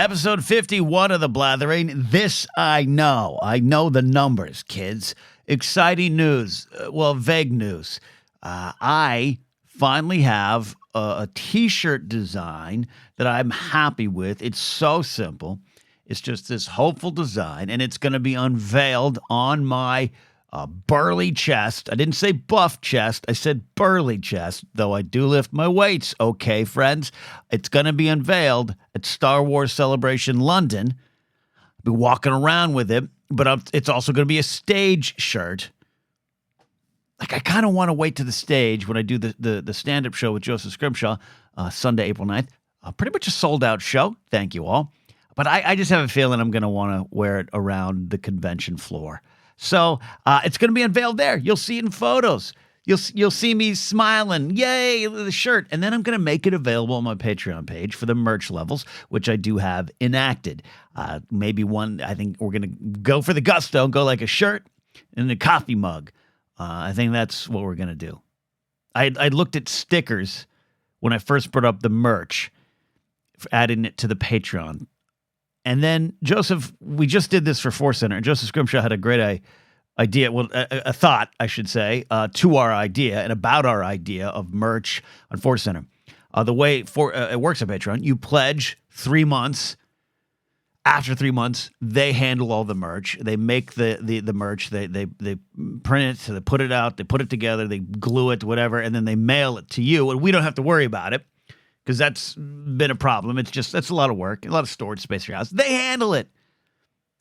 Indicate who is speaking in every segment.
Speaker 1: Episode 51 of The Blathering. This I know. I know the numbers, kids. Exciting news. Vague news. I finally have a t-shirt design that I'm happy with. It's so simple. It's just this hopeful design, and it's going to be unveiled on my burly chest. I didn't say buff chest. I said burly chest, though I do lift my weights. Okay, friends. It's going to be unveiled at Star Wars Celebration London. I'll be walking around with it, but it's also going to be a stage shirt. Like, I kind of want to wait to the stage when I do the stand-up show with Joseph Scrimshaw, Sunday, April 9th. Pretty much a sold-out show. Thank you all. But I just have a feeling I'm going to want to wear it around the convention floor. So it's going to be unveiled there. You'll see it in photos. You'll see me smiling. Yay, the shirt. And then I'm going to make it available on my Patreon page for the merch levels, which I do have enacted. Maybe one, I think we're going to go for the gusto and go like a shirt and a coffee mug. I think that's what we're going to do. I looked at stickers when I first brought up the merch, adding it to the Patreon. And then, Joseph, we just did this for Force Center, and Joseph Scrimshaw had a great idea, a thought, I should say, to our idea and about our idea of merch on Force Center. The way it works at Patreon, you pledge 3 months. After 3 months, they handle all the merch. They make the merch. They print it, so they put it out, they put it together, they glue it, whatever, and then they mail it to you, and we don't have to worry about it. Because that's been a problem. That's a lot of work, a lot of storage space for your house. They handle it.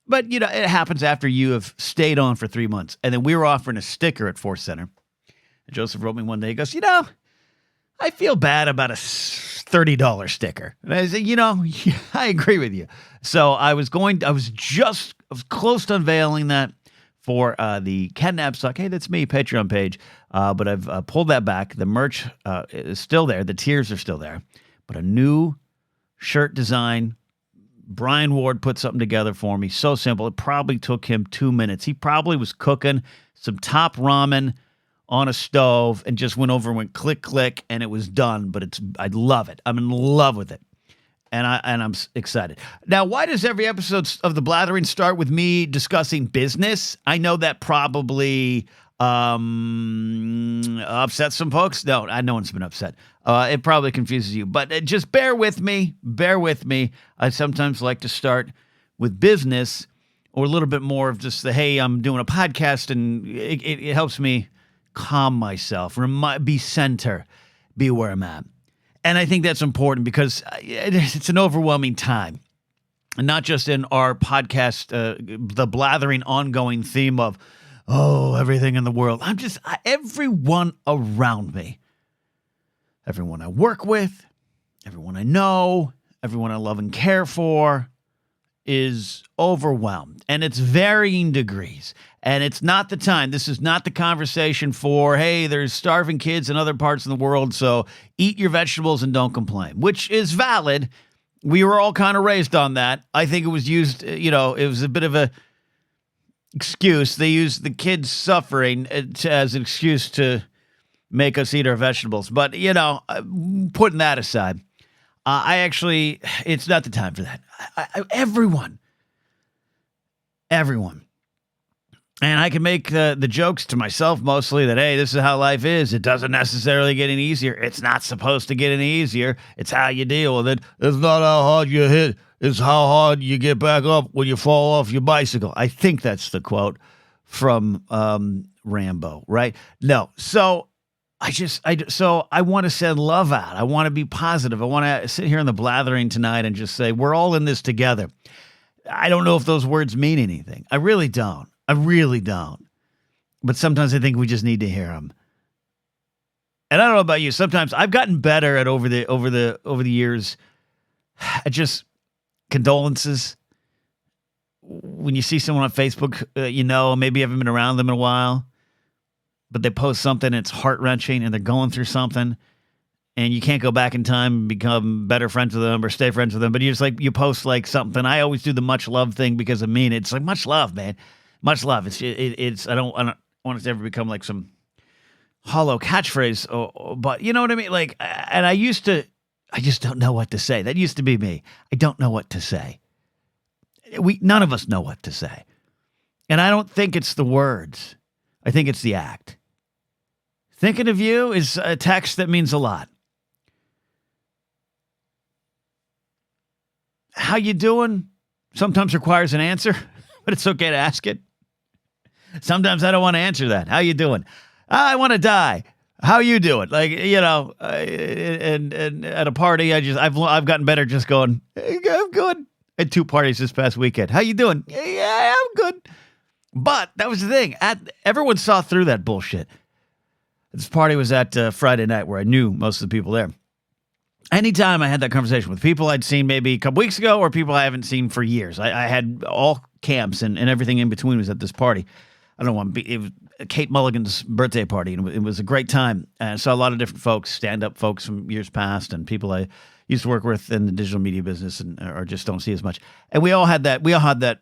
Speaker 1: But, it happens after you have stayed on for 3 months. And then we were offering a sticker at Force Center. And Joseph wrote me one day, he goes, I feel bad about a $30 sticker. And I said, I agree with you. So I was close to unveiling that for the Ken Napzok, hey, that's me, Patreon page. But I've pulled that back. The merch is still there. The tiers are still there. But a new shirt design, Brian Ward put something together for me. So simple. It probably took him 2 minutes. He probably was cooking some top ramen on a stove and just went over and went click, click, and it was done. But I love it. I'm in love with it. And I'm excited. Now, why does every episode of The Blathering start with me discussing business? I know that probably upsets some folks. No one's been upset. It probably confuses you. But just bear with me. Bear with me. I sometimes like to start with business or a little bit more of just hey, I'm doing a podcast, and it helps me calm myself, be center, be where I'm at. And I think that's important because it's an overwhelming time. And not just in our podcast, the Blathering ongoing theme of, everything in the world. Everyone around me, everyone I work with, everyone I know, everyone I love and care for is overwhelmed. And it's varying degrees. And it's not the time. This is not the conversation for, hey, there's starving kids in other parts of the world, so eat your vegetables and don't complain, which is valid. We were all kind of raised on that. I think it was used, it was a bit of a excuse. They used the kids suffering as an excuse to make us eat our vegetables. But, putting that aside, it's not the time for that. Everyone. And I can make the jokes to myself mostly that, hey, this is how life is. It doesn't necessarily get any easier. It's not supposed to get any easier. It's how you deal with it. It's not how hard you hit. It's how hard you get back up when you fall off your bicycle. I think that's the quote from Rambo, right? No. So I want to send love out. I want to be positive. I want to sit here in the Blathering tonight and just say, we're all in this together. I don't know if those words mean anything. I really don't. But sometimes I think we just need to hear them. And I don't know about you. Sometimes I've gotten better at over the years at just condolences. When you see someone on Facebook, maybe you haven't been around them in a while, but they post something and it's heart-wrenching and they're going through something and you can't go back in time and become better friends with them or stay friends with them, but you post like something. I always do the much love thing because I mean it. It's like much love, man. Much love. It's I don't want it to ever become like some hollow catchphrase, but you know what I mean? Like, and I used to I just don't know what to say. That used to be me. I don't know what to say. None of us know what to say. And I don't think it's the words. I think it's the act. Thinking of you is a text that means a lot. How you doing? Sometimes requires an answer, but it's okay to ask it. Sometimes I don't want to answer that. How you doing? I want to die. How you doing? Like, and at a party, I've gotten better just going, hey, I'm good. I had 2 parties this past weekend. How you doing? Yeah, I'm good. But that was the thing. Everyone saw through that bullshit. This party was at Friday night where I knew most of the people there. Anytime I had that conversation with people I'd seen maybe a couple weeks ago or people I haven't seen for years, I had all camps and everything in between was at this party. I don't want to be, it was Kate Mulligan's birthday party, and it was a great time. And I saw a lot of different folks, stand-up folks from years past and people I used to work with in the digital media business or just don't see as much. And we all had that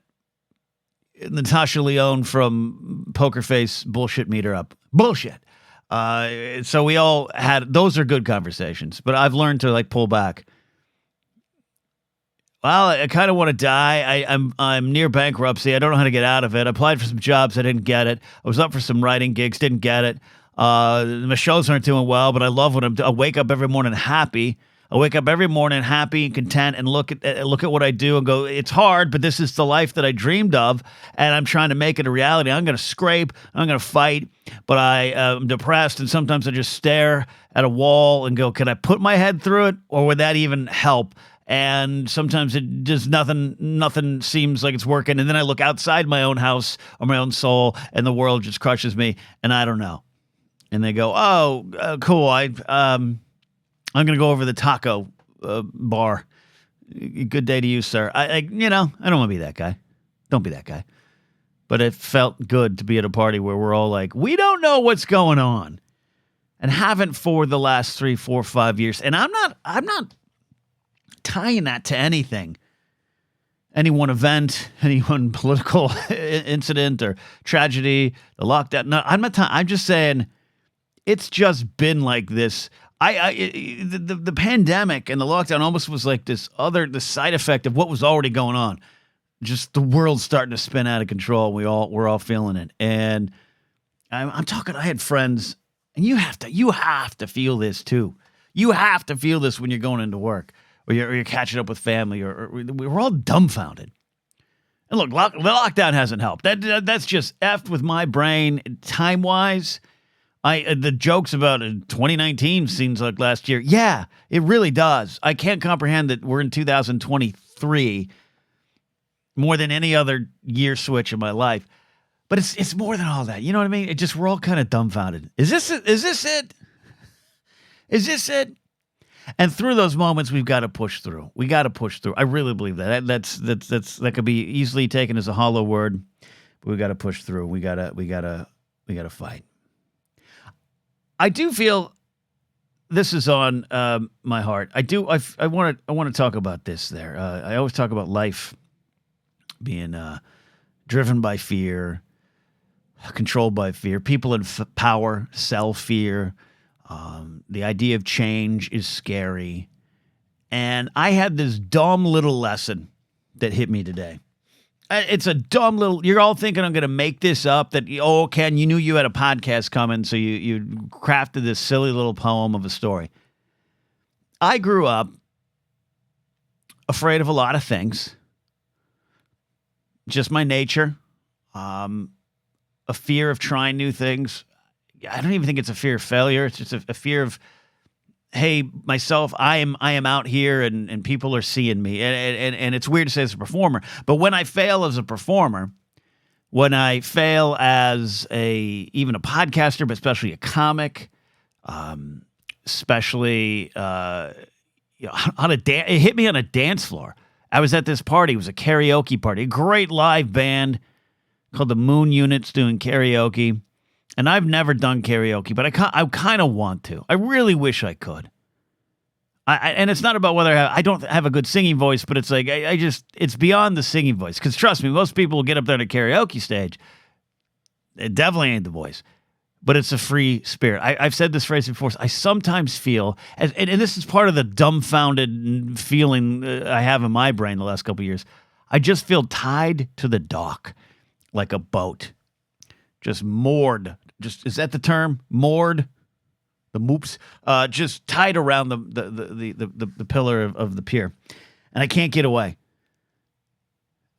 Speaker 1: Natasha Lyonne from Poker Face bullshit meter up. Bullshit. So we all had, those are good conversations, but I've learned to like pull back. Well, I kind of want to die. I'm near bankruptcy. I don't know how to get out of it. I applied for some jobs. I didn't get it. I was up for some writing gigs. Didn't get it. My shows aren't doing well, but I love what I wake up every morning happy. I wake up every morning happy and content and look at what I do and go, it's hard, but this is the life that I dreamed of, and I'm trying to make it a reality. I'm going to scrape. I'm going to fight, but I'm depressed, and sometimes I just stare at a wall and go, can I put my head through it, or would that even help? And sometimes it just nothing seems like it's working, and then I look outside my own house or my own soul, and the world just crushes me, and I don't know. And they go, oh, cool, I'm going to go over the taco bar. Good day to you, sir. I don't want to be that guy. Don't be that guy. But it felt good to be at a party where we're all like, we don't know what's going on, and haven't for the last 3, 4, 5 years. And I'm not tying that to anything, any one event, any one political incident or tragedy, the lockdown. No, I'm not. I'm just saying, it's just been like this. The pandemic and the lockdown almost was like the side effect of what was already going on. Just the world starting to spin out of control. We're all feeling it. And I'm talking, I had friends, and you have to feel this too. You have to feel this when you're going into work or you're catching up with family or we're all dumbfounded. And look, the lockdown hasn't helped. That's just effed with my brain time-wise. The jokes about 2019 seems like last year. Yeah, it really does. I can't comprehend that we're in 2023 more than any other year switch in my life. But it's more than all that. You know what I mean? We're all kind of dumbfounded. Is this it? Is this it? Is this it? And through those moments, we've got to push through. We got to push through. I really believe that. That could be easily taken as a hollow word, but we got to push through. We gotta fight. I do feel this is on my heart. I want to talk about this there. I always talk about life being driven by fear, controlled by fear. People in power sell fear. The idea of change is scary. And I had this dumb little lesson that hit me today. It's a dumb little, you're all thinking I'm going to make this up, that, oh, Ken, you knew you had a podcast coming, so you crafted this silly little poem of a story. I grew up afraid of a lot of things. Just my nature. A fear of trying new things. I don't even think it's a fear of failure. It's just a fear of, hey, myself, I am out here and people are seeing me. And it's weird to say as a performer, but when I fail as a performer, when I fail as even a podcaster, but especially a comic, especially it hit me on a dance floor. I was at this party. It was a karaoke party, a great live band called the Moon Units doing karaoke. And I've never done karaoke, but I kind of want to. I really wish I could. And it's not about whether I don't have a good singing voice, but it's like, it's beyond the singing voice. Because trust me, most people will get up there on a karaoke stage. It definitely ain't the voice. but it's a free spirit. I've said this phrase before. I sometimes feel, and this is part of the dumbfounded feeling I have in my brain the last couple of years. I just feel tied to the dock like a boat, just moored. Just is that the term? Moored, the moops, just tied around the pillar of the pier, and I can't get away.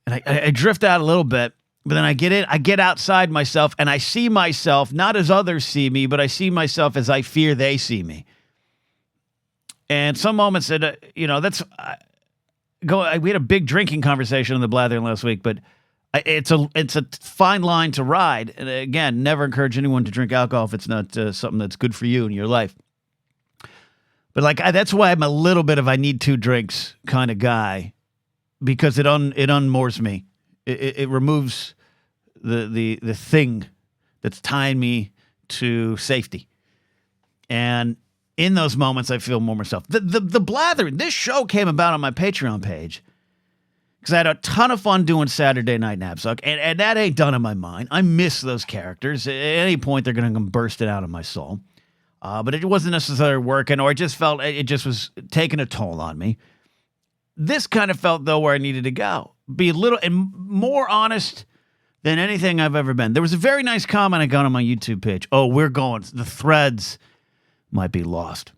Speaker 1: And I drift out a little bit. But then I get outside myself, and I see myself not as others see me, but I see myself as I fear they see me. And some moments that, we had a big drinking conversation on the Blathering last week, but it's a fine line to ride. And again, never encourage anyone to drink alcohol if it's not something that's good for you in your life. But that's why I'm a little bit of I need 2 drinks kind of guy, because it unmoors me. It removes the thing that's tying me to safety. And in those moments, I feel more myself. The Blathering, this show came about on my Patreon page because I had a ton of fun doing Saturday Night Napzok, and that ain't done in my mind. I miss those characters. At any point, they're going to come bursting out of my soul. But it wasn't necessarily working, or I just felt it just was taking a toll on me. This kind of felt, though, where I needed to go. Be a little and more honest than anything I've ever been. There was a very nice comment I got on my YouTube page. Oh, the threads might be lost.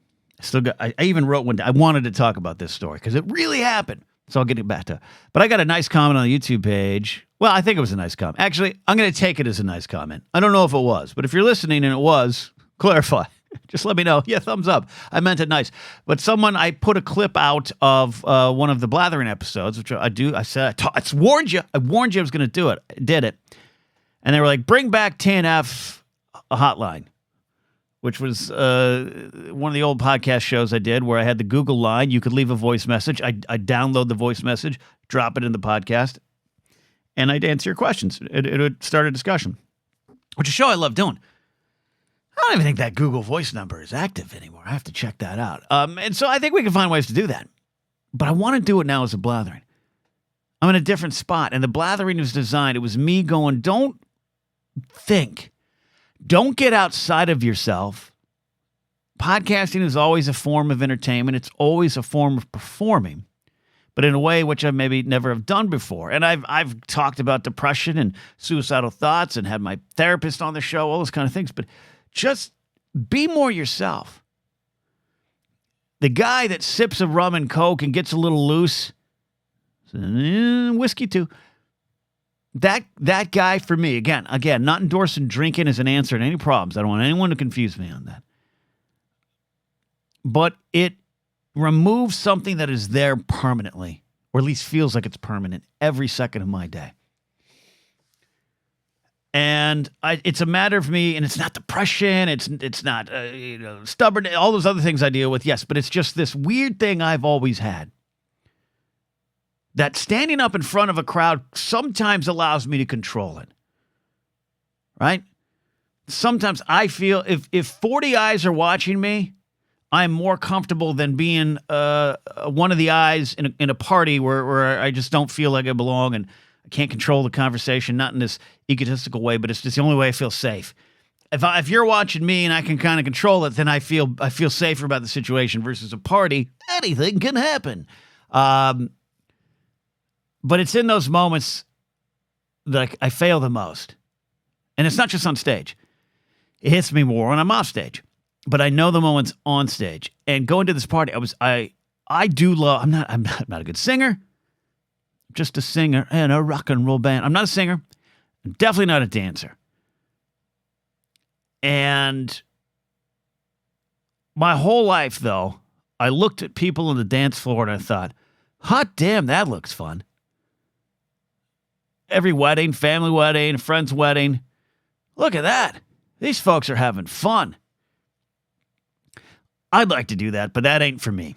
Speaker 1: I even wrote one day. I wanted to talk about this story because it really happened. So I'll get it back to it. But I got a nice comment on the YouTube page. Well, I think it was a nice comment. Actually, I'm going to take it as a nice comment. I don't know if it was, but if you're listening and it was, clarify. Just let me know. Yeah, thumbs up. I meant it nice. But I put a clip out of one of the Blathering episodes, which I said, I warned you. I warned you I was going to do it. I did it. And they were like, bring back TNF hotline, which was one of the old podcast shows I did where I had the Google line. You could leave a voice message. I'd download the voice message, drop it in the podcast, and I'd answer your questions. It would start a discussion, which is a show I love doing. I don't even think that Google Voice number is active anymore. I have to check that out. And so I think we can find ways to do that. But I want to do it now as a Blathering. I'm in a different spot. And the Blathering was designed, it was me going, don't think. Don't get outside of yourself. Podcasting is always a form of entertainment. It's always a form of performing, but in a way which I maybe never have done before. And I've talked about depression and suicidal thoughts and had my therapist on the show, all those kind of things. But just be more yourself. The guy that sips a rum and coke and gets a little loose, whiskey too. That guy for me, again, not endorsing drinking as an answer to any problems. I don't want anyone to confuse me on that. But it removes something that is there permanently, or at least feels like it's permanent every second of my day. And it's a matter of me, and it's not depression, it's not stubborn, all those other things I deal with, yes, but it's just this weird thing I've always had. That standing up in front of a crowd sometimes allows me to control it, right? Sometimes I feel if 40 eyes are watching me, I'm more comfortable than being one of the eyes in a party where I just don't feel like I belong and I can't control the conversation, not in this egotistical way, but it's just the only way I feel safe. If you're watching me and I can kind of control it, then I feel safer about the situation versus a party. Anything can happen. But it's in those moments that I fail the most. And it's not just on stage. It hits me more when I'm off stage. But I know the moments on stage. And going to this party, I do love, I'm not a good singer. Just a singer in a rock and roll band. I'm not a singer. I'm definitely not a dancer. And my whole life, though, I looked at people on the dance floor and I thought, hot damn, that looks fun. Every wedding, family wedding, friend's wedding. Look at that. These folks are having fun. I'd like to do that, but that ain't for me.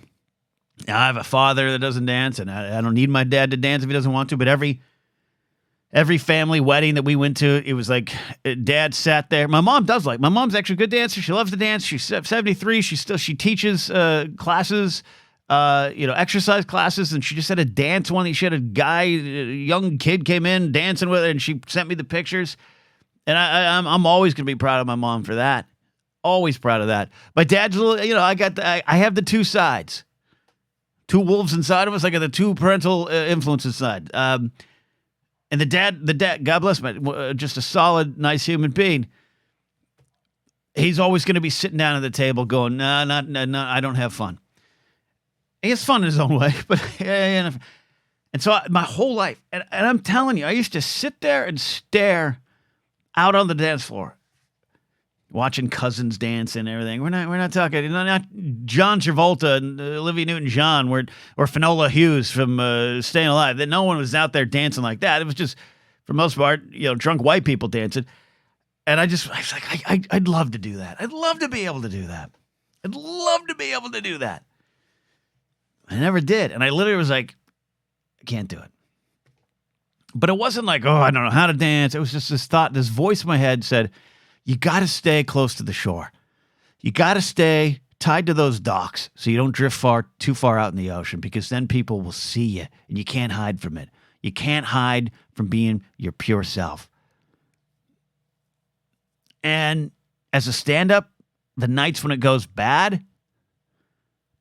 Speaker 1: Now, I have a father that doesn't dance, and I don't need my dad to dance if he doesn't want to, but every family wedding that we went to, it was like dad sat there. My mom's actually a good dancer. She loves to dance. She's 73. She teaches classes, exercise classes, and she just had a dance one. She had a young kid came in dancing with her, and she sent me the pictures. And I'm always going to be proud of my mom for that. Always proud of that. My dad's a little, I have the two sides. Two wolves inside of us. I got the two parental influences side. And the dad, God bless him, just a solid, nice human being. He's always going to be sitting down at the table going, no, I don't have fun. He has fun in his own way, but and so my whole life, and I'm telling you, I used to sit there and stare out on the dance floor, watching cousins dance and everything. We're not talking not John Travolta and Olivia Newton-John or Finola Hughes from Staying Alive. That no one was out there dancing like that. It was just, for the most part, drunk white people dancing. And I was like, I'd love to do that. I'd love to be able to do that. I'd love to be able to do that. I never did. And I literally was like, I can't do it. But it wasn't like, oh, I don't know how to dance. It was just this thought, this voice in my head said, you got to stay close to the shore. You got to stay tied to those docks so you don't drift too far out in the ocean, because then people will see you and you can't hide from it. You can't hide from being your pure self. And as a stand-up, the nights when it goes bad,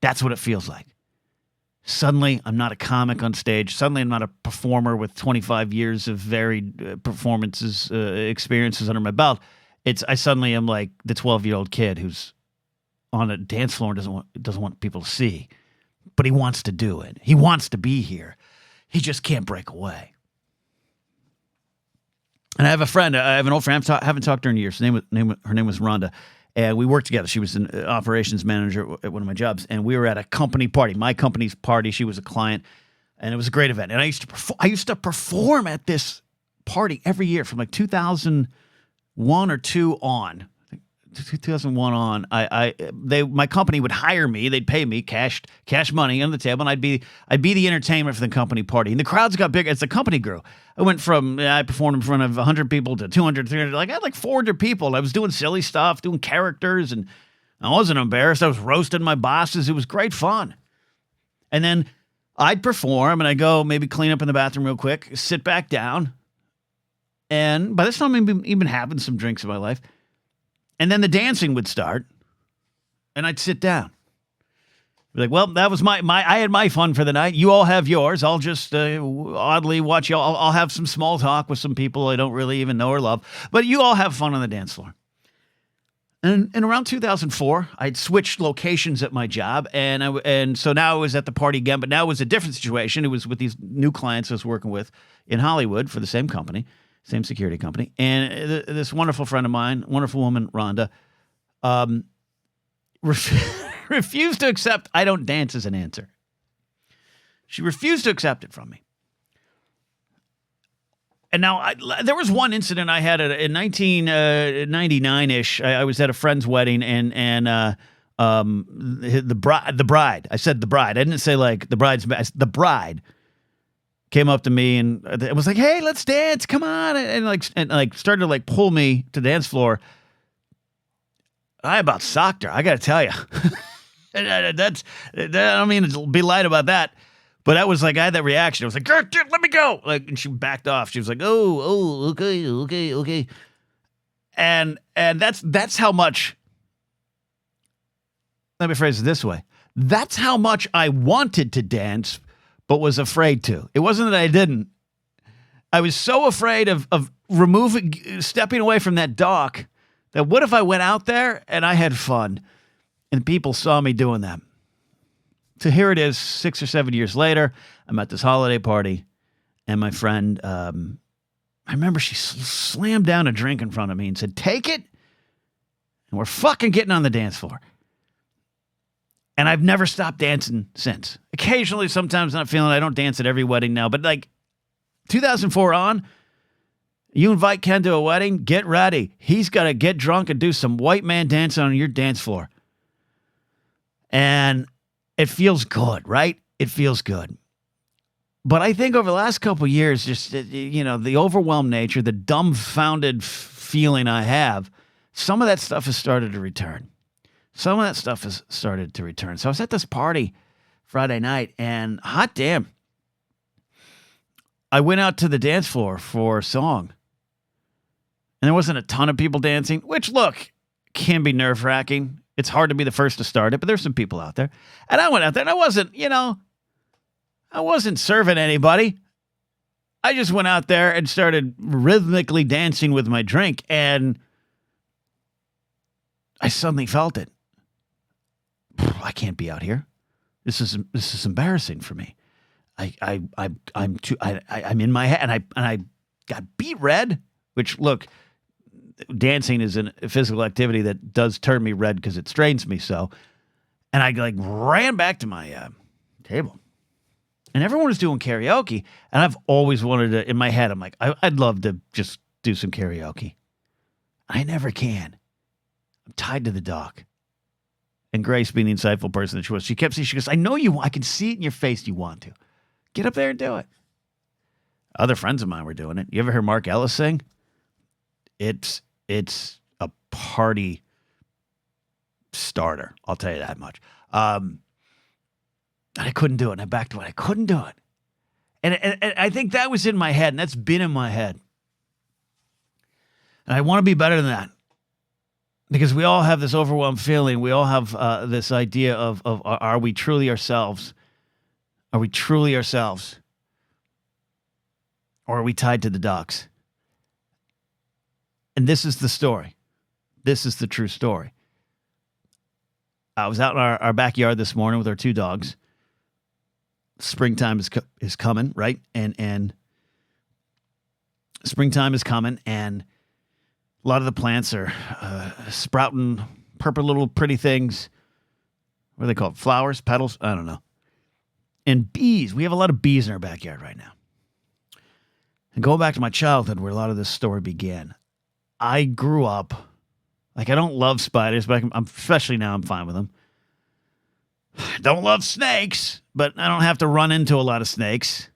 Speaker 1: that's what it feels like. Suddenly, I'm not a comic on stage. Suddenly, I'm not a performer with 25 years of varied performances, experiences under my belt. I suddenly am like the 12-year-old kid who's on a dance floor and doesn't want people to see, but he wants to do it. He wants to be here. He just can't break away. And I have a friend. I have an old friend. I haven't talked to her in years. Her name was Rhonda. And we worked together. She was an operations manager at one of my jobs, and we were at a company party, my company's party. She was a client, and it was a great event. And I used to perform at this party every year from like 2001 or 2 on. 2001 on. My company would hire me. They'd pay me cash money on the table, and I'd be the entertainment for the company party. And the crowds got bigger as the company grew. I went from I performed in front of 100 people to 200, 300. I had like 400 people. I was doing silly stuff, doing characters, and I wasn't embarrassed. I was roasting my bosses. It was great fun. And then I'd perform, and I'd go maybe clean up in the bathroom real quick, sit back down, and by this time I'd even having some drinks in my life. And then the dancing would start, and I'd sit down. Be like, well, that was I had my fun for the night. You all have yours. I'll just oddly watch you. I'll have some small talk with some people I don't really even know or love. But you all have fun on the dance floor. And around 2004, I'd switched locations at my job, and so now I was at the party again. But now it was a different situation. It was with these new clients I was working with in Hollywood for the same company. Same security company. And this wonderful friend of mine, wonderful woman, Rhonda, refused to accept I don't dance as an answer. She refused to accept it from me. And now there was one incident I had in 1999-ish. I was at a friend's wedding, and the bride. I said the bride. I didn't say like the bridesmaid. The bride came up to me and it was like, "Hey, let's dance! Come on!" and started to like pull me to the dance floor. I about socked her. I got to tell you, I don't mean to be light about that, but that was like I had that reaction. I was like, "Let me go!" And she backed off. She was like, "Oh, okay," and that's how much. Let me phrase it this way: that's how much I wanted to dance, but was afraid to. It wasn't that I didn't. I was so afraid of stepping away from that dock, that what if I went out there and I had fun and people saw me doing that? So here it is, 6 or 7 years later. I'm at this holiday party, and my friend, I remember she slammed down a drink in front of me and said, "Take it, and we're fucking getting on the dance floor." And I've never stopped dancing since. Occasionally, sometimes not feeling I don't dance at every wedding now, but like 2004 on, you invite Ken to a wedding, get ready. He's got to get drunk and do some white man dancing on your dance floor. And it feels good, right? It feels good. But I think over the last couple of years, just, the overwhelmed nature, the dumbfounded feeling I have, some of that stuff has started to return. So I was at this party Friday night, and hot damn, I went out to the dance floor for a song. And there wasn't a ton of people dancing, which, look, can be nerve-wracking. It's hard to be the first to start it, but there's some people out there. And I went out there, and I wasn't serving anybody. I just went out there and started rhythmically dancing with my drink, and I suddenly felt it. I can't be out here. This is embarrassing for me. I'm in my head, and I got beet red. Which, look, dancing is a physical activity that does turn me red because it strains me so. And I ran back to my table, and everyone was doing karaoke. And I've always wanted to. In my head, I'm like, I'd love to just do some karaoke. I never can. I'm tied to the dock. And Grace, being the insightful person that she was, she kept saying, she goes, I know you want, I can see it in your face you want to. Get up there and do it. Other friends of mine were doing it. You ever hear Mark Ellis sing? It's a party starter. I'll tell you that much. And I couldn't do it. And I backed away. I couldn't do it. And I think that was in my head, and that's been in my head. And I want to be better than that. Because we all have this overwhelmed feeling. We all have this idea of are we truly ourselves? Are we truly ourselves? Or are we tied to the docks? And this is the story. This is the true story. I was out in our backyard this morning with our two dogs. Springtime is coming, right? And springtime is coming, and a lot of the plants are sprouting purple little pretty things. What are they called? Flowers? Petals? I don't know. And bees. We have a lot of bees in our backyard right now. And going back to my childhood where a lot of this story began, I grew up, I don't love spiders, but especially now I'm fine with them. Don't love snakes, but I don't have to run into a lot of snakes.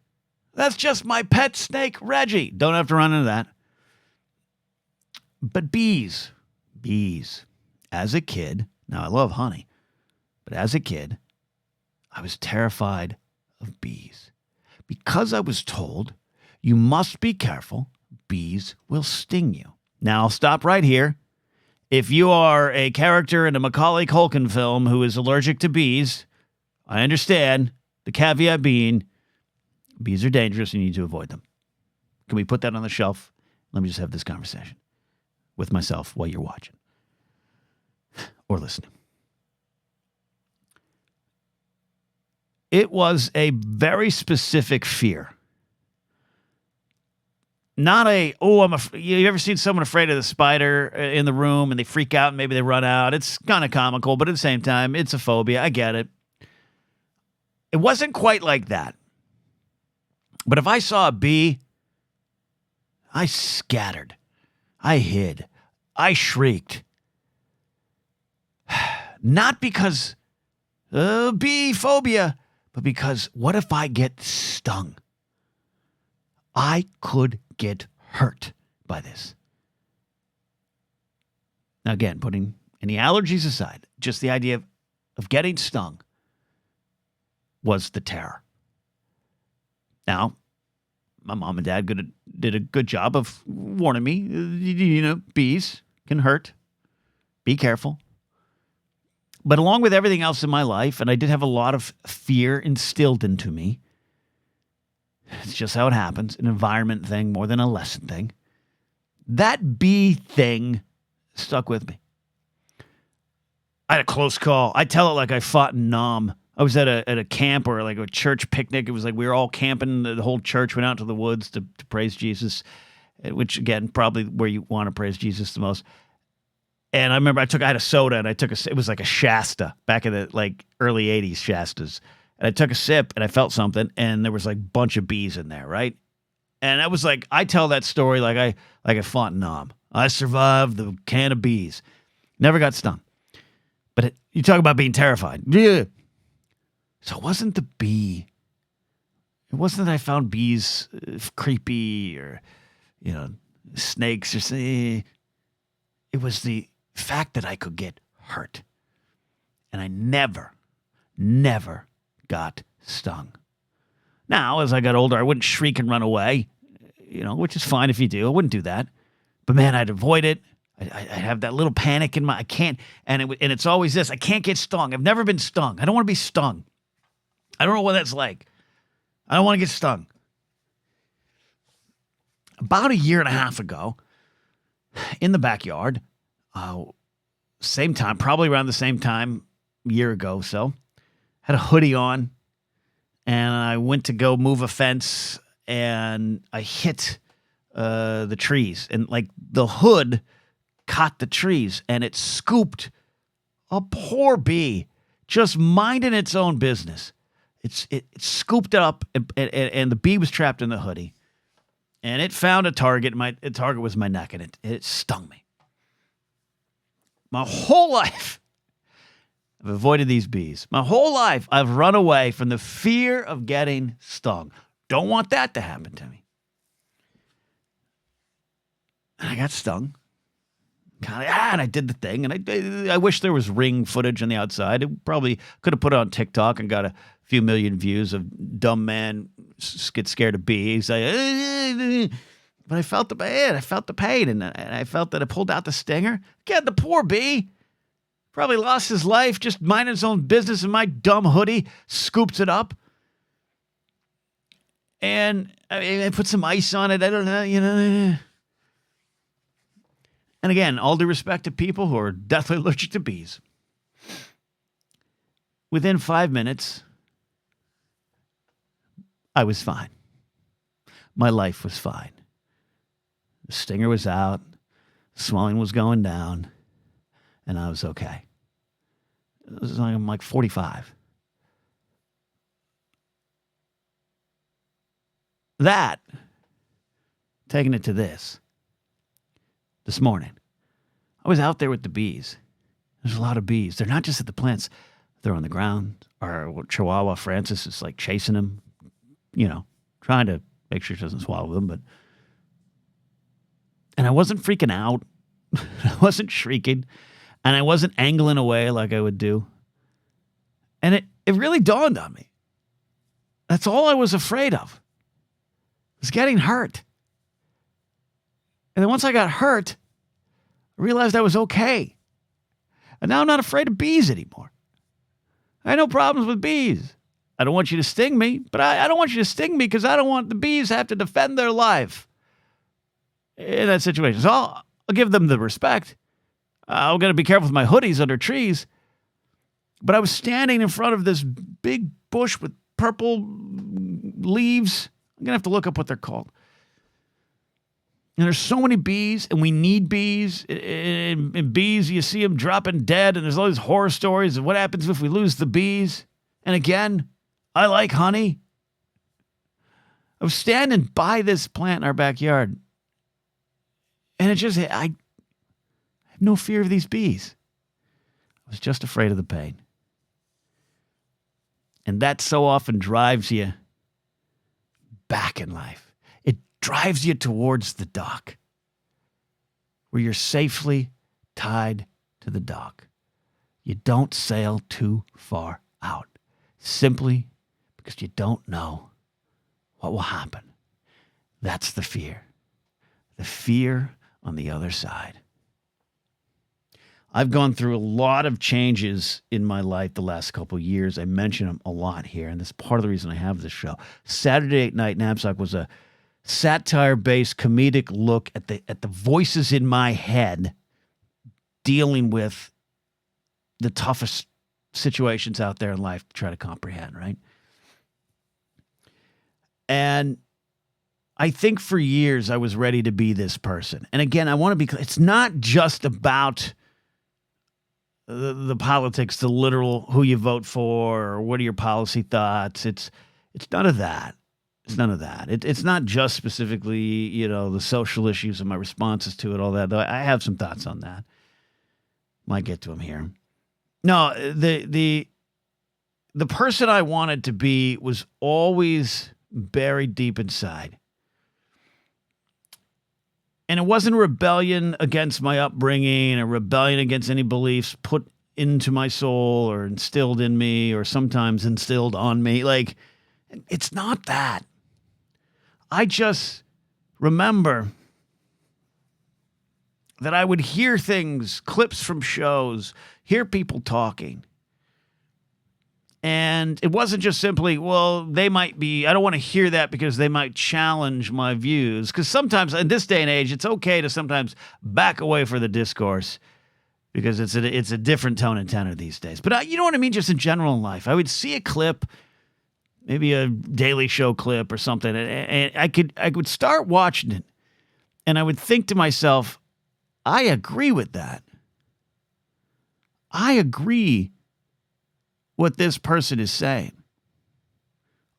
Speaker 1: That's just my pet snake, Reggie. Don't have to run into that. But bees. As a kid, now I love honey, but as a kid, I was terrified of bees because I was told you must be careful. Bees will sting you. Now I'll stop right here. If you are a character in a Macaulay Culkin film who is allergic to bees, I understand. The caveat being, bees are dangerous and you need to avoid them. Can we put that on the shelf? Let me just have this conversation with myself while you're watching or listening. It was a very specific fear. Not you ever seen someone afraid of the spider in the room and they freak out and maybe they run out? It's kind of comical, but at the same time, it's a phobia. I get it. It wasn't quite like that. But if I saw a bee, I scattered. I hid. I shrieked. Not because bee phobia, but because what if I get stung? I could get hurt by this. Now, again, putting any allergies aside, just the idea of getting stung was the terror. Now, my mom and dad did a good job of warning me, bees can hurt. Be careful. But along with everything else in my life, and I did have a lot of fear instilled into me, it's just how it happens, an environment thing more than a lesson thing. That bee thing stuck with me. I had a close call. I tell it like I fought in Nam. I was at a camp or like a church picnic. It was like we were all camping. The whole church went out to the woods to praise Jesus, which, again, probably where you want to praise Jesus the most. And I remember I had a soda and it was like a Shasta back in the early 80s Shastas. And I took a sip and I felt something and there was a bunch of bees in there, right? And I was like, I tell that story like I fought in Nam. I survived the can of bees. Never got stung. But you talk about being terrified. Yeah. So it wasn't the bee. It wasn't that I found bees creepy or, snakes or something. It was the fact that I could get hurt. And I never got stung. Now, as I got older, I wouldn't shriek and run away, which is fine if you do. I wouldn't do that. But man, I'd avoid it. I have that little panic in I can't, and it's always this, I can't get stung. I've never been stung. I don't want to be stung. I don't know what that's like. I don't want to get stung. About a year and a half ago, in the backyard, same time, probably around the same time, a year ago, so, had a hoodie on, and I went to go move a fence, and I hit the trees, and like the hood caught the trees, and it scooped a poor bee just minding its own business. It scooped it up, and the bee was trapped in the hoodie, and it found a target. The target was my neck, and it stung me. My whole life, I've avoided these bees. My whole life, I've run away from the fear of getting stung. Don't want that to happen to me. And I got stung. And I did the thing, and I wish there was Ring footage on the outside. It probably could have put it on TikTok and got a few million views of dumb man gets scared of bees. But I felt the pain. I felt the pain, and I felt that I pulled out the stinger. Again, the poor bee probably lost his life just minding his own business, and my dumb hoodie scoops it up. And I put some ice on it. I don't know, And again, all due respect to people who are deathly allergic to bees. Within 5 minutes, I was fine. My life was fine. The stinger was out, swelling was going down, and I was okay. It was like I'm like 45. That, taking it to this morning, I was out there with the bees. There's a lot of bees. They're not just at the plants. They're on the ground. Our Chihuahua, Francis, is like chasing them, trying to make sure she doesn't swallow them. And I wasn't freaking out. I wasn't shrieking. And I wasn't angling away like I would do. And it really dawned on me. That's all I was afraid of. Was getting hurt. And then once I got hurt, I realized I was okay. And now I'm not afraid of bees anymore. I had no problems with bees. I don't want you to sting me, but I don't want you to sting me because I don't want the bees to have to defend their life in that situation. So I'll give them the respect. I'm going to be careful with my hoodies under trees. But I was standing in front of this big bush with purple leaves. I'm going to have to look up what they're called. And there's so many bees, and we need bees. And bees, you see them dropping dead, and there's all these horror stories of what happens if we lose the bees. And again, I like honey. I was standing by this plant in our backyard, and I have no fear of these bees. I was just afraid of the pain. And that so often drives you back in life. It drives you towards the dock, where you're safely tied to the dock. You don't sail too far out, simply because you don't know what will happen. That's the fear. The fear on the other side. I've gone through a lot of changes in my life the last couple of years. I mention them a lot here, and that's part of the reason I have this show. Saturday Night Napzok was a satire-based comedic look at the voices in my head dealing with the toughest situations out there in life to try to comprehend, right? And I think for years I was ready to be this person. And again, I want to be clear. It's not just about the politics, the literal who you vote for, or what are your policy thoughts. It's none of that. It's none of that. It's not just specifically, the social issues and my responses to it, all that. Though I have some thoughts on that. Might get to them here. No, the person I wanted to be was always buried deep inside. And it wasn't a rebellion against my upbringing, a rebellion against any beliefs put into my soul or instilled in me or sometimes instilled on me. Like, it's not that. I just remember that I would hear things, clips from shows, hear people talking. And it wasn't just simply, well, they might be, I don't want to hear that because they might challenge my views. Because sometimes in this day and age, it's okay to sometimes back away for the discourse because it's a different tone and tenor these days. But you know what I mean? Just in general in life, I would see a clip, maybe a Daily Show clip or something, and I would start watching it, and I would think to myself, I agree with that. I agree what this person is saying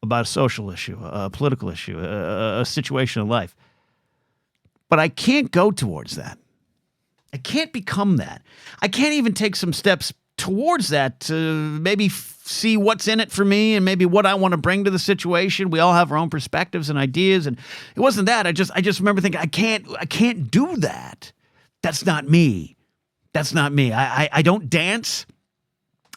Speaker 1: about a social issue, a political issue, a situation in life. But I can't go towards that. I can't become that. I can't even take some steps towards that to maybe see what's in it for me and maybe what I want to bring to the situation. We all have our own perspectives and ideas, and it wasn't that. I just remember thinking, I can't do that. That's not me. That's not me. I don't dance,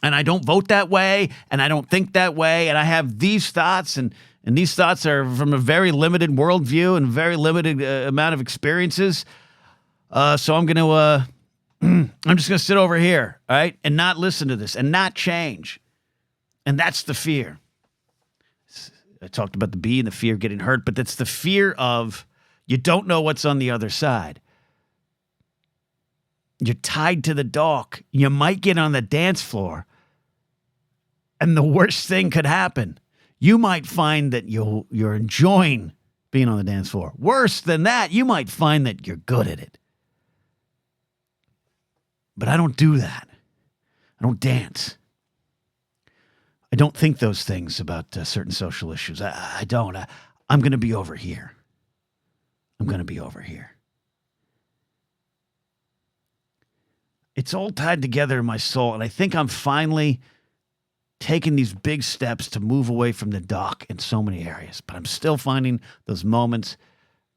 Speaker 1: and I don't vote that way, and I don't think that way, and I have these thoughts, and these thoughts are from a very limited worldview and very limited amount of experiences. So I'm going to, I'm just going to sit over here, all right, and not listen to this and not change. And that's the fear. I talked about the bee and the fear of getting hurt, but that's the fear of you don't know what's on the other side. You're tied to the dock. You might get on the dance floor, and the worst thing could happen. You might find that you're enjoying being on the dance floor. Worse than that, you might find that you're good at it. But I don't do that. I don't dance. I don't think those things about certain social issues. I don't. I'm going to be over here. I'm going to be over here. It's all tied together in my soul, and I think I'm finally taking these big steps to move away from the dock in so many areas. But I'm still finding those moments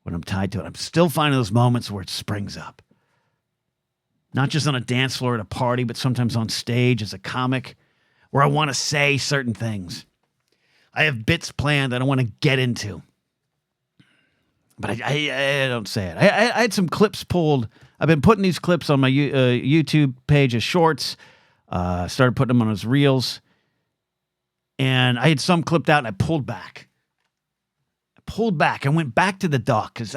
Speaker 1: when I'm tied to it. I'm still finding those moments where it springs up. Not just on a dance floor at a party, but sometimes on stage as a comic, where I want to say certain things. I have bits planned that I want to get into, but I don't say it. I had some clips pulled. I've been putting these clips on my YouTube page as shorts. Started putting them on as reels, and I had some clipped out, and I pulled back. I went back to the dock because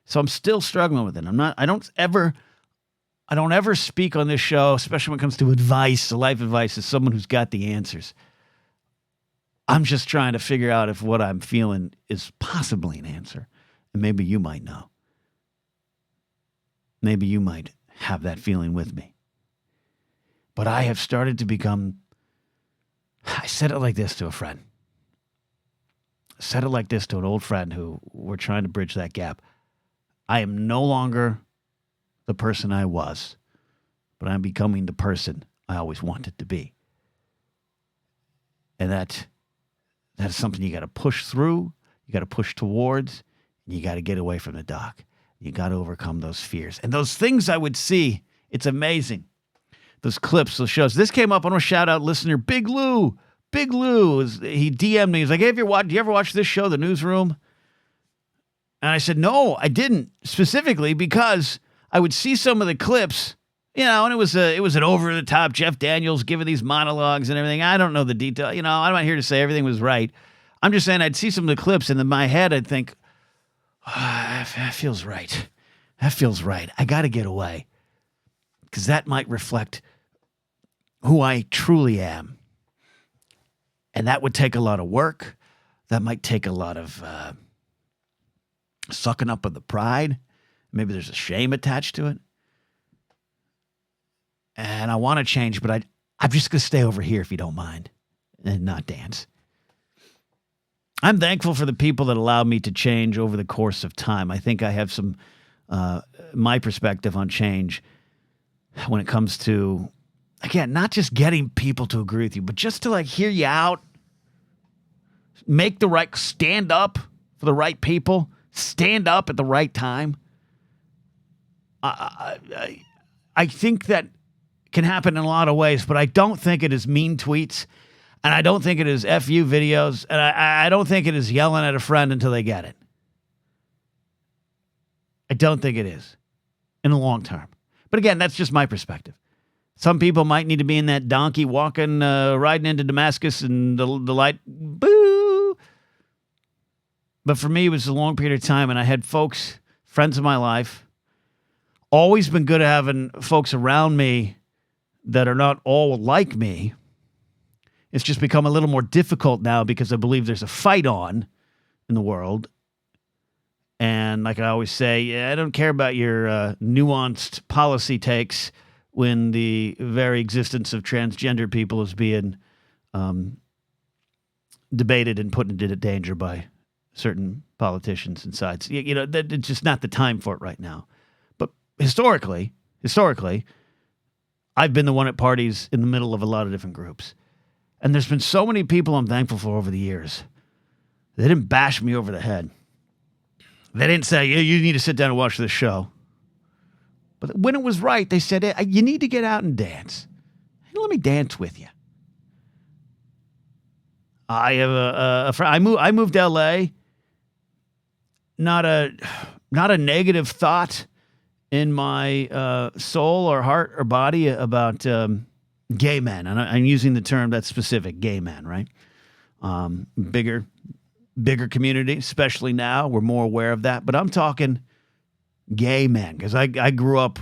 Speaker 1: So I'm still struggling with it. I don't ever speak on this show, especially when it comes to advice, life advice, as someone who's got the answers. I'm just trying to figure out if what I'm feeling is possibly an answer. And maybe you might know. Maybe you might have that feeling with me. But I have started to become, I said it like this to a friend. I said it like this to an old friend who we're trying to bridge that gap. I am no longer the person I was, but I'm becoming the person I always wanted to be. And that is something you got to push through, you got to push towards, and you got to get away from the dock. You got to overcome those fears. And those things I would see, it's amazing. Those clips, those shows. This came up, I want to shout out listener Big Lou. Big Lou, he DM'd me. He's like, hey, do you ever watch this show, The Newsroom? And I said, no, I didn't, specifically because I would see some of the clips, and it was an over-the-top Jeff Daniels giving these monologues and everything. I don't know the detail. I'm not here to say everything was right. I'm just saying I'd see some of the clips, and in my head I'd think, that feels right. That feels right. I got to get away because that might reflect who I truly am. And that would take a lot of work. That might take a lot of sucking up of the pride. Maybe there's a shame attached to it. And I want to change, but I'm just going to stay over here if you don't mind and not dance. I'm thankful for the people that allowed me to change over the course of time. I think I have some, my perspective on change when it comes to, again, not just getting people to agree with you, but just to hear you out, stand up for the right people, stand up at the right time. I think that can happen in a lot of ways, but I don't think it is mean tweets, and I don't think it is FU videos, and I don't think it is yelling at a friend until they get it. I don't think it is. in the long term. But again, that's just my perspective. Some people might need to be in that donkey walking, riding into Damascus and the light, boo. But for me, it was a long period of time, and I had folks, friends of my life, always been good at having folks around me that are not all like me. It's just become a little more difficult now because I believe there's a fight on in the world. And like I always say, yeah, I don't care about your nuanced policy takes when the very existence of transgender people is being debated and put into danger by certain politicians and sides. It's just not the time for it right now. But historically, I've been the one at parties in the middle of a lot of different groups. And there's been so many people I'm thankful for over the years. They didn't bash me over the head. They didn't say, yeah, you need to sit down and watch this show. But when it was right, they said, hey, you need to get out and dance. Hey, let me dance with you. I have a friend. I moved to L.A. Not a negative thought in my soul or heart or body about gay men. And I'm using the term that's specific, gay men, right? Bigger community, especially now. We're more aware of that. But I'm talking gay men, because I grew up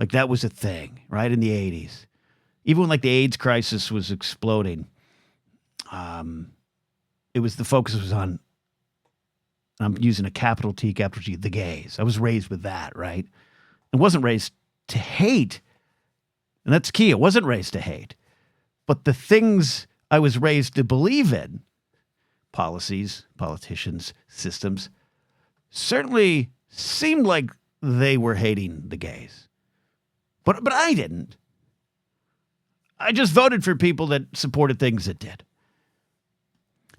Speaker 1: like that was a thing, right, in the 80s. Even when like the AIDS crisis was exploding, it was the focus was on, I'm using a capital T, capital G, the gays. I was raised with that, right? I wasn't raised to hate, and that's key. I wasn't raised to hate. But the things I was raised to believe in, policies, politicians, systems, certainly seemed like they were hating the gays. But I didn't. I just voted for people that supported things that did.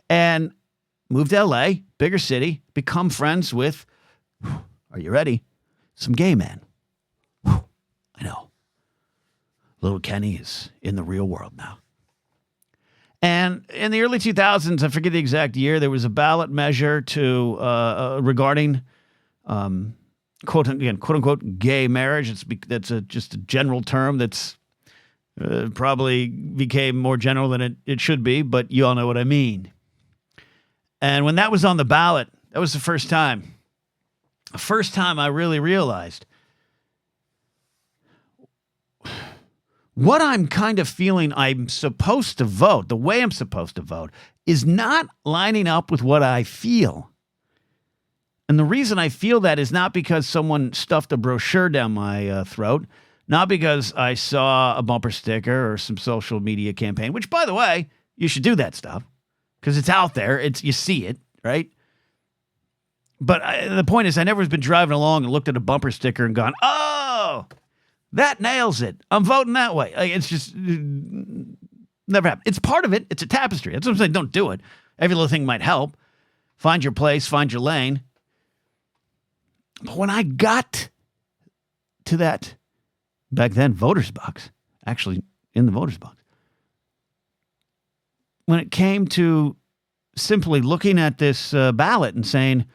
Speaker 1: And moved to L.A., bigger city, become friends with, are you ready? Some gay men. I know. Little Kenny is in the real world now. And in the early 2000s, I forget the exact year, there was a ballot measure to regarding quote unquote gay marriage. That's just a general term that's probably became more general than it should be, but you all know what I mean. And when that was on the ballot, that was the first time I really realized what I'm kind of feeling I'm supposed to vote, the way I'm supposed to vote, is not lining up with what I feel. And the reason I feel that is not because someone stuffed a brochure down my throat, not because I saw a bumper sticker or some social media campaign, which, by the way, you should do that stuff because it's out there. You see it, right? But the point is I never have been driving along and looked at a bumper sticker and gone, oh, that nails it. I'm voting that way. It's just never happened. It's part of it. It's a tapestry. That's what I'm saying. Don't do it. Every little thing might help. Find your place. Find your lane. But when I got to that, back then, voter's box, actually in the voter's box, when it came to simply looking at this ballot and saying,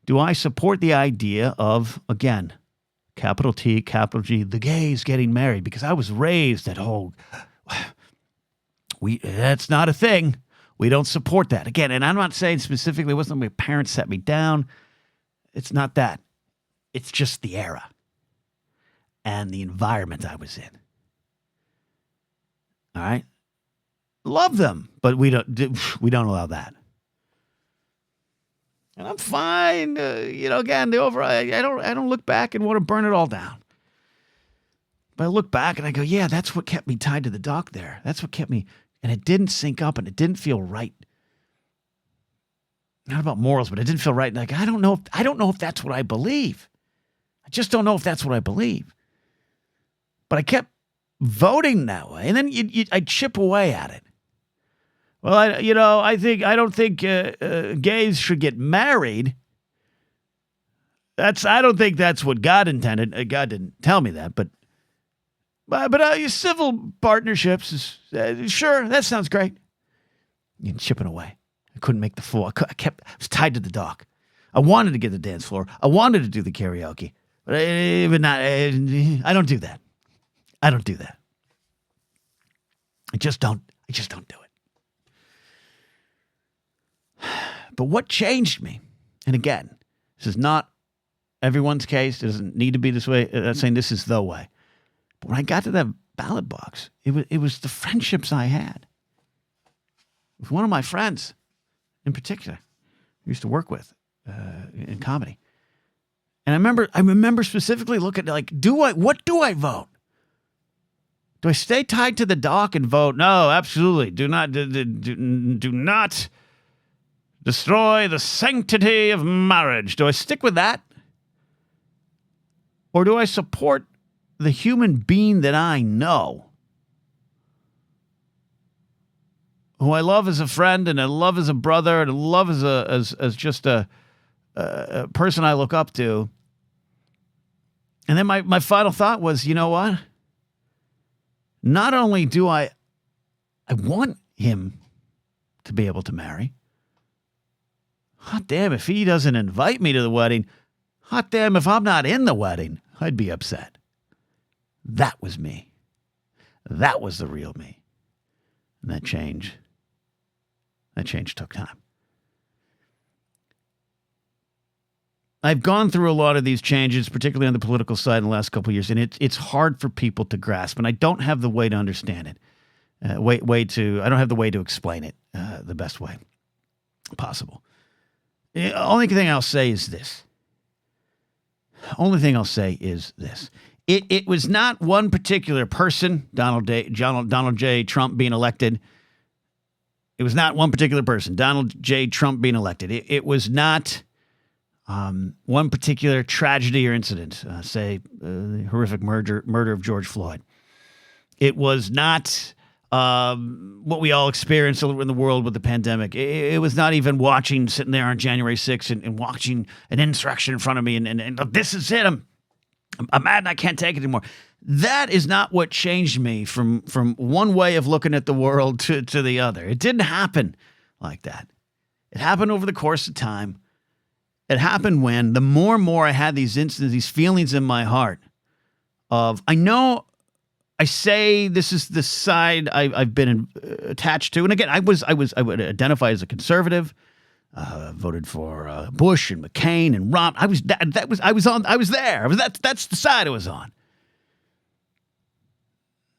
Speaker 1: do I support the idea of, again, capital T, capital G, the gays getting married? Because I was raised that, that's not a thing. We don't support that. Again, and I'm not saying specifically it wasn't my parents set me down. It's not that. It's just the era and the environment I was in. All right? Love them, but we don't allow that. And I'm fine. Again, the overall, I don't look back and want to burn it all down. But I look back and I go, yeah, that's what kept me tied to the dock there. That's what kept me, and it didn't sync up and it didn't feel right. Not about morals, but it didn't feel right. Like I don't know if that's what I believe. I just don't know if that's what I believe. But I kept voting that way, and then I chip away at it. Well, I don't think gays should get married. I don't think that's what God intended. God didn't tell me that, but civil partnerships is sure, that sounds great. You're chipping away. I couldn't make the full. I was tied to the dock. I wanted to get the dance floor. I wanted to do the karaoke. But I don't do that. I don't do that. I just don't do it. But what changed me, and again, this is not everyone's case. It doesn't need to be this way. I'm not saying this is the way. But when I got to that ballot box, it was the friendships I had with one of my friends in particular, I used to work with in comedy. And I remember specifically looking like, what do I vote? Do I stay tied to the dock and vote? No, absolutely. Do not destroy the sanctity of marriage. Do I stick with that? Or do I support the human being that I know, who I love as a friend and I love as a brother and I love as just a person I look up to? And then my final thought was, you know what? Not only do I want him to be able to marry. Hot damn, if he doesn't invite me to the wedding, hot damn, if I'm not in the wedding, I'd be upset. That was me. That was the real me. And that change took time. I've gone through a lot of these changes, particularly on the political side in the last couple of years, and it's hard for people to grasp, and I don't have the way to understand it. I don't have the way to explain it the best way possible. The only thing I'll say is this. It was not one particular person, Donald J. Trump being elected. It was not one particular person, Donald J. Trump being elected. It was not one particular tragedy or incident, the horrific murder of George Floyd. It was not what we all experienced in the world with the pandemic. It was not even sitting there on January 6th and watching an insurrection in front of me and this is it. I'm mad and I can't take it anymore. That is not what changed me from one way of looking at the world to the other. It didn't happen like that. It happened over the course of time. It happened when the more and more I had these instances, these feelings in my heart of, I say this is the side I've been attached to. And again, I would identify as a conservative, voted for Bush and McCain and Romney. I was there. That's the side I was on.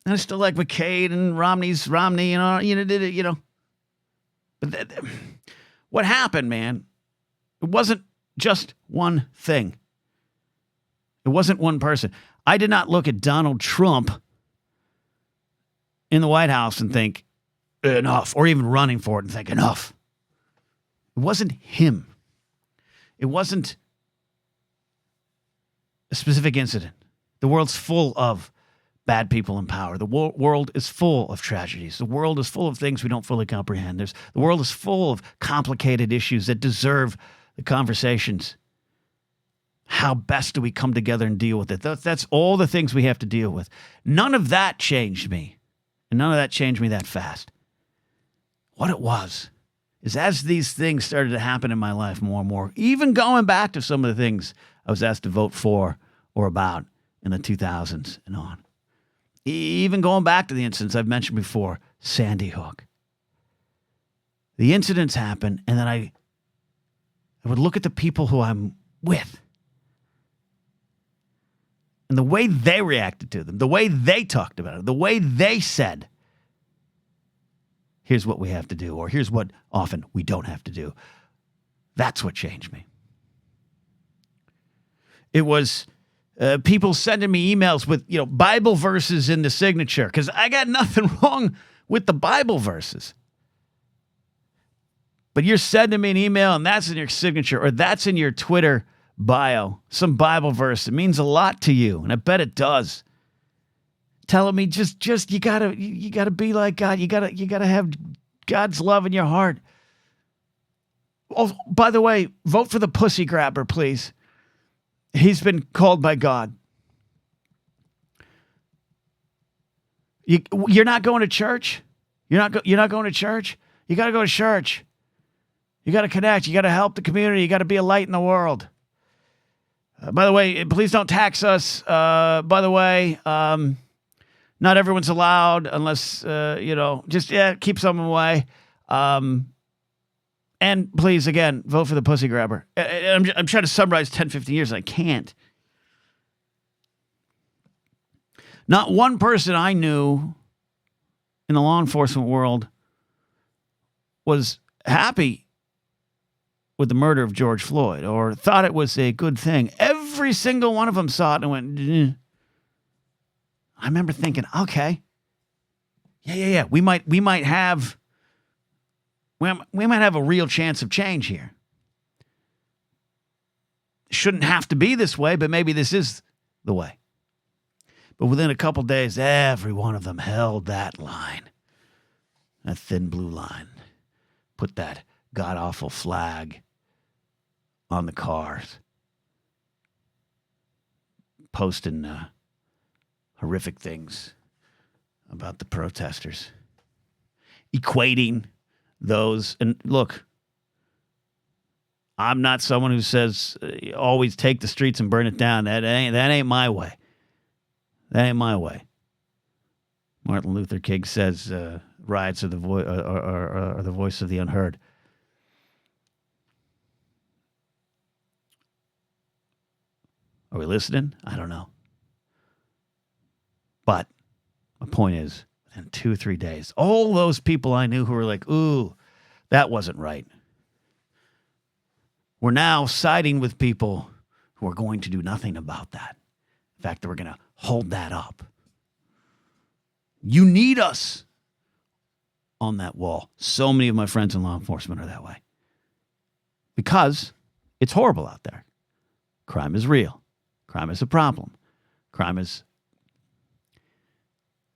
Speaker 1: And I still like McCain and Romney, But what happened, man, it wasn't just one thing. It wasn't one person. I did not look at Donald Trump in the White House and think, enough, or even running for it and think, enough. It wasn't him. It wasn't a specific incident. The world's full of bad people in power. The world is full of tragedies. The world is full of things we don't fully comprehend. The world is full of complicated issues that deserve the conversations. How best do we come together and deal with it? That's all the things we have to deal with. None of that changed me. And none of that changed me that fast. What it was is as these things started to happen in my life more and more, even going back to some of the things I was asked to vote for or about in the 2000s and on. Even going back to the incidents I've mentioned before, Sandy Hook. The incidents happen, and then I would look at the people who I'm with. And the way they reacted to them, the way they talked about it, the way they said, here's what we have to do, or here's what often we don't have to do. That's what changed me. It was people sending me emails with, Bible verses in the signature, because I got nothing wrong with the Bible verses. But you're sending me an email and that's in your signature, or that's in your Twitter bio, some Bible verse. It means a lot to you, and I bet it does. Telling me just you gotta be like God. You gotta have God's love in your heart. Oh, by the way, vote for the pussy grabber, please. He's been called by God. You're not going to church? You're not going to church? You got to go to church. You got to connect. You got to help the community. You got to be a light in the world. By the way, please don't tax us. By the way, not everyone's allowed unless, just, keep some away. And please, again, vote for the pussy grabber. I'm trying to summarize 10, 15 years. I can't. Not one person I knew in the law enforcement world was happy with the murder of George Floyd or thought it was a good thing. Every single one of them saw it and went, I remember thinking, okay, yeah. We might have a real chance of change here. Shouldn't have to be this way, but maybe this is the way. But within a couple days, every one of them held that line, that thin blue line, put that god-awful flag on the cars, posting horrific things about the protesters, equating those. And look, I'm not someone who says always take the streets and burn it down. That ain't my way. That ain't my way. Martin Luther King says riots are the voice of the unheard. Are we listening? I don't know. But my point is, within 2 or 3 days, all those people I knew who were like, ooh, that wasn't right, we're now siding with people who are going to do nothing about that. In fact, we're going to hold that up. You need us on that wall. So many of my friends in law enforcement are that way. Because it's horrible out there. Crime is real. Crime is a problem. Crime is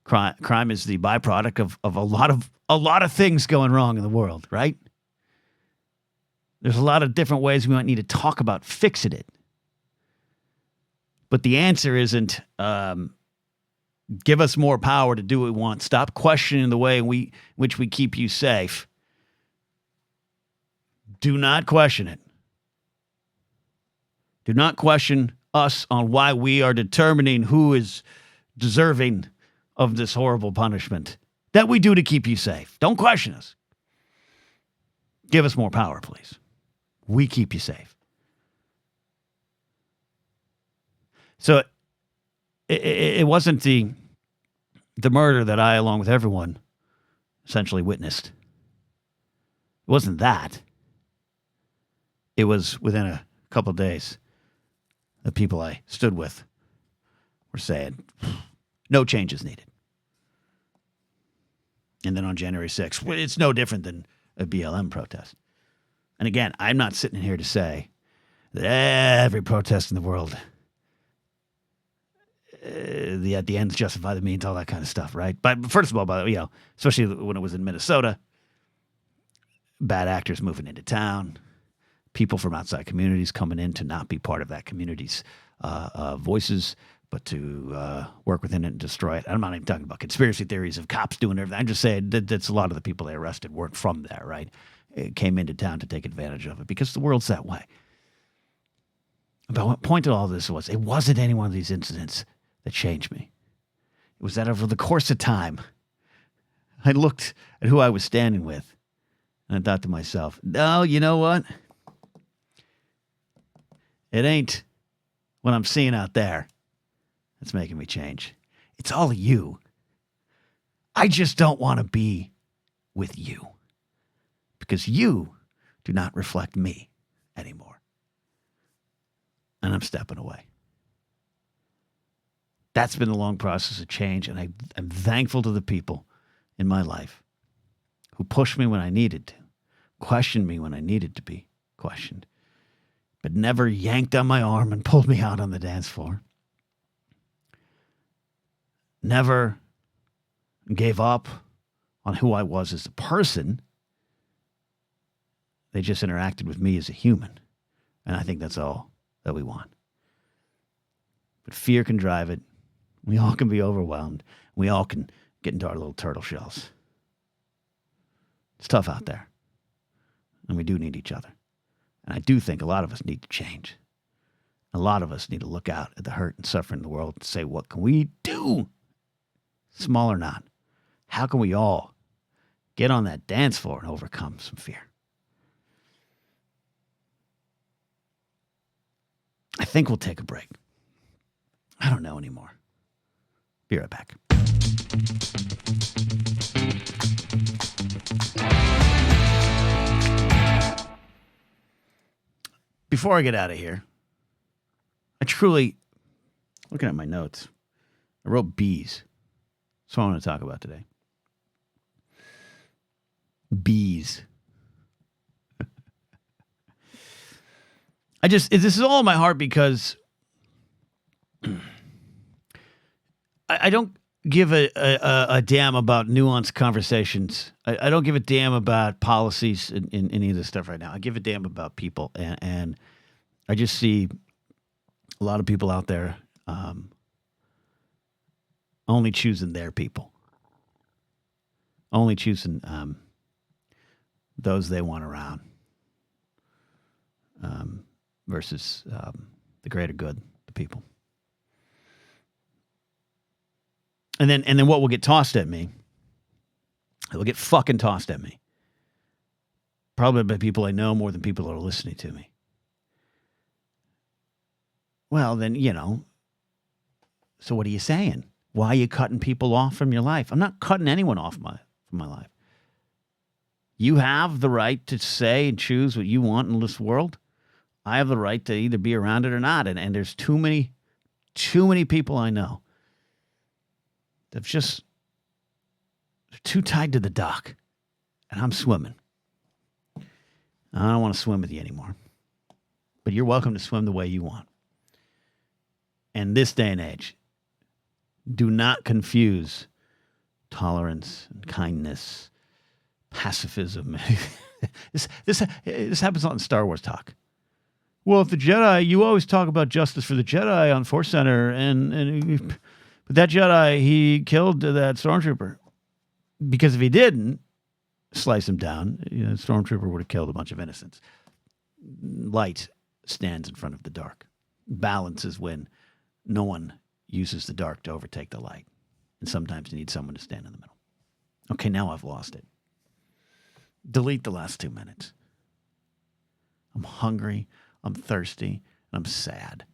Speaker 1: the byproduct of a lot of things going wrong in the world, right? There's a lot of different ways we might need to talk about fixing it. But the answer isn't give us more power to do what we want. Stop questioning the way in which we keep you safe. Do not question it. Do not question us on why we are determining who is deserving of this horrible punishment that we do to keep you safe. Don't question us. Give us more power, please. We keep you safe. So it wasn't the murder that I, along with everyone, essentially witnessed. It wasn't that. It was within a couple of days, the people I stood with were saying, no change is needed. And then on January 6th, it's no different than a BLM protest. And again, I'm not sitting here to say that every protest in the world, at the ends justify the means, all that kind of stuff, right? But first of all, especially when it was in Minnesota, bad actors moving into town, people from outside communities coming in to not be part of that community's voices, but to work within it and destroy it. I'm not even talking about conspiracy theories of cops doing everything. I'm just saying that's a lot of the people they arrested weren't from there, right? It came into town to take advantage of it because the world's that way. But what point of all this was, it wasn't any one of these incidents that changed me. It was that over the course of time, I looked at who I was standing with and I thought to myself, no, you know what? It ain't what I'm seeing out there that's making me change. It's all you. I just don't want to be with you because you do not reflect me anymore. And I'm stepping away. That's been the long process of change, and I'm thankful to the people in my life who pushed me when I needed to, questioned me when I needed to be questioned, but never yanked on my arm and pulled me out on the dance floor. Never gave up on who I was as a person. They just interacted with me as a human, and I think that's all that we want. But fear can drive it. We all can be overwhelmed. We all can get into our little turtle shells. It's tough out there. And we do need each other. And I do think a lot of us need to change. A lot of us need to look out at the hurt and suffering in the world and say, what can we do? Small or not. How can we all get on that dance floor and overcome some fear? I think we'll take a break. I don't know anymore. Be right back. Before I get out of here, I truly, looking at my notes, I wrote bees. That's what I want to talk about today. Bees. This is all in my heart because I don't give a damn about nuanced conversations. I don't give a damn about policies in any of this stuff right now. I give a damn about people. And I just see a lot of people out there only choosing their people. Only choosing those they want around versus the greater good, the people. And then what will get tossed at me, it will get fucking tossed at me. Probably by people I know more than people that are listening to me. Well, then, so what are you saying? Why are you cutting people off from your life? I'm not cutting anyone off from my life. You have the right to say and choose what you want in this world. I have the right to either be around it or not. And there's too many people I know that just they're too tied to the dock. And I'm swimming. I don't want to swim with you anymore. But you're welcome to swim the way you want. And this day and age, do not confuse tolerance and kindness, pacifism. This happens a lot in Star Wars talk. Well, if the Jedi, you always talk about justice for the Jedi on Force Center, but that Jedi, he killed that stormtrooper. Because if he didn't slice him down, the stormtrooper would have killed a bunch of innocents. Light stands in front of the dark. Balance is when no one uses the dark to overtake the light. And sometimes you need someone to stand in the middle. Okay, now I've lost it. Delete the last 2 minutes. I'm hungry, I'm thirsty, and I'm sad.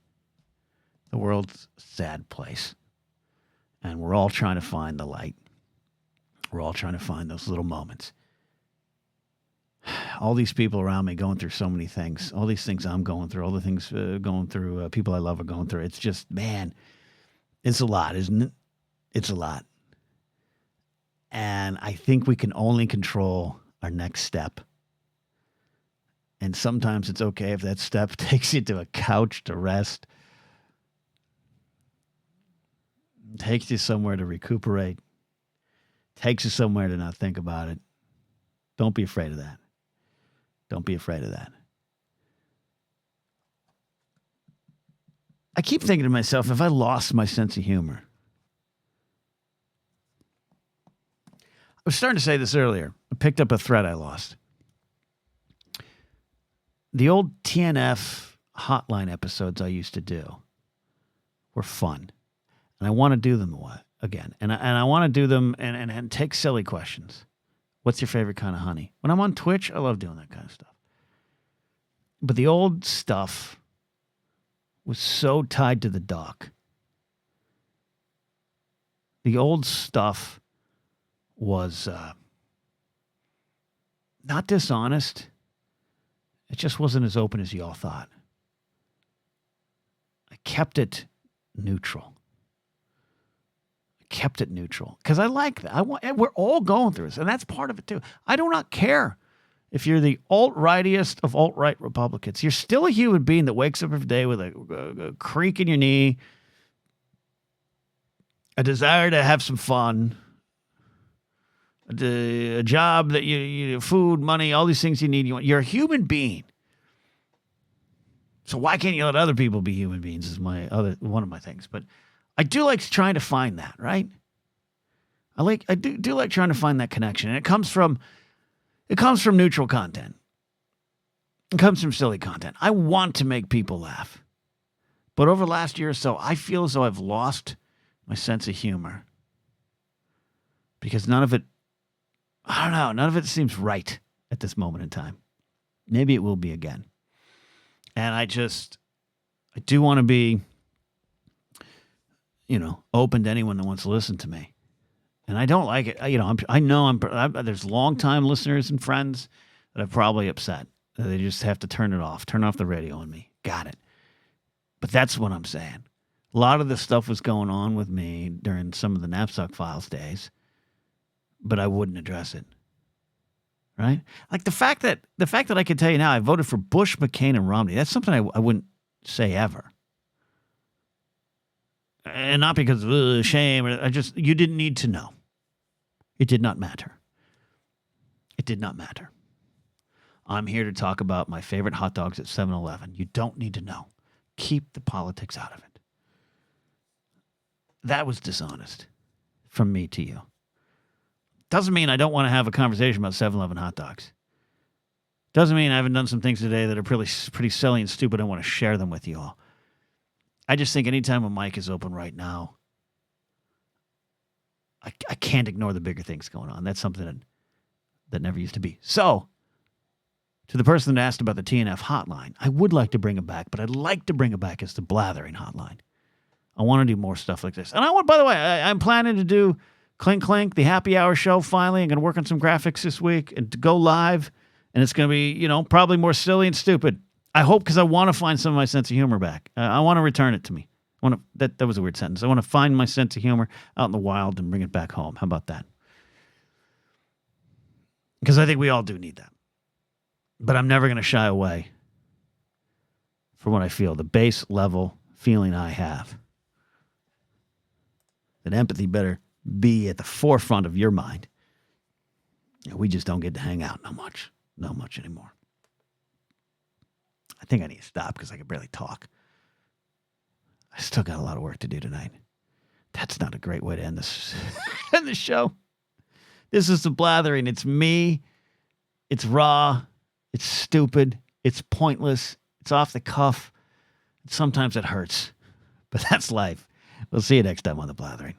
Speaker 1: The world's a sad place. And we're all trying to find the light. We're all trying to find those little moments. All these people around me going through so many things. All these things I'm going through. All the things going through, people I love are going through. It's just, man, it's a lot, isn't it? It's a lot. And I think we can only control our next step. And sometimes it's okay if that step takes you to a couch to rest. Takes you somewhere to recuperate. Takes you somewhere to not think about it. Don't be afraid of that. Don't be afraid of that. I keep thinking to myself, if I lost my sense of humor. I was starting to say this earlier. I picked up a thread I lost. The old TNF hotline episodes I used to do were fun. And I want to do them again. And I want to do them and take silly questions. What's your favorite kind of honey? When I'm on Twitch, I love doing that kind of stuff. But the old stuff was so tied to the dock. The old stuff was not dishonest. It just wasn't as open as you all thought. I kept it neutral. Kept it neutral because I like that. We're all going through this, and that's part of it too. I do not care if you're the alt-rightiest of alt-right Republicans. You're still a human being that wakes up every day with a creak in your knee, a desire to have some fun, a job that you food, money, all these things you need. You're a human being. So why can't you let other people be human beings? Is one of my things, but. I do like trying to find that, right? I do like trying to find that connection. And it comes from neutral content. It comes from silly content. I want to make people laugh. But over the last year or so, I feel as though I've lost my sense of humor because none of it, I don't know, none of it seems right at this moment in time. Maybe it will be again. And I do want to be, open to anyone that wants to listen to me. And I don't like it. I know there's longtime listeners and friends that are probably upset. They just have to turn off the radio on me. Got it. But that's what I'm saying. A lot of this stuff was going on with me during some of the Napzok Files days, but I wouldn't address it. Right? Like the fact that I can tell you now I voted for Bush, McCain, and Romney, that's something I wouldn't say ever. And not because of shame. You didn't need to know. It did not matter. It did not matter. I'm here to talk about my favorite hot dogs at 7-Eleven. You don't need to know. Keep the politics out of it. That was dishonest from me to you. Doesn't mean I don't want to have a conversation about 7-Eleven hot dogs. Doesn't mean I haven't done some things today that are pretty silly and stupid. I want to share them with you all. I just think anytime a mic is open right now, I can't ignore the bigger things going on. That's something that never used to be. So, to the person that asked about the TNF hotline, I would like to bring it back, but I'd like to bring it back as the Blathering hotline. I want to do more stuff like this. And by the way, I'm planning to do Clink Clink, the happy hour show finally. I'm going to work on some graphics this week and to go live. And it's going to be, probably more silly and stupid. I hope, because I want to find some of my sense of humor back. I want to return it to me. That was a weird sentence. I want to find my sense of humor out in the wild and bring it back home. How about that? Because I think we all do need that. But I'm never going to shy away from what I feel, the base level feeling I have. That empathy better be at the forefront of your mind. We just don't get to hang out not much anymore. I think I need to stop because I can barely talk. I still got a lot of work to do tonight. That's not a great way to end this end the show. This is the Blathering. It's me. It's raw. It's stupid. It's pointless. It's off the cuff. Sometimes it hurts. But that's life. We'll see you next time on the Blathering.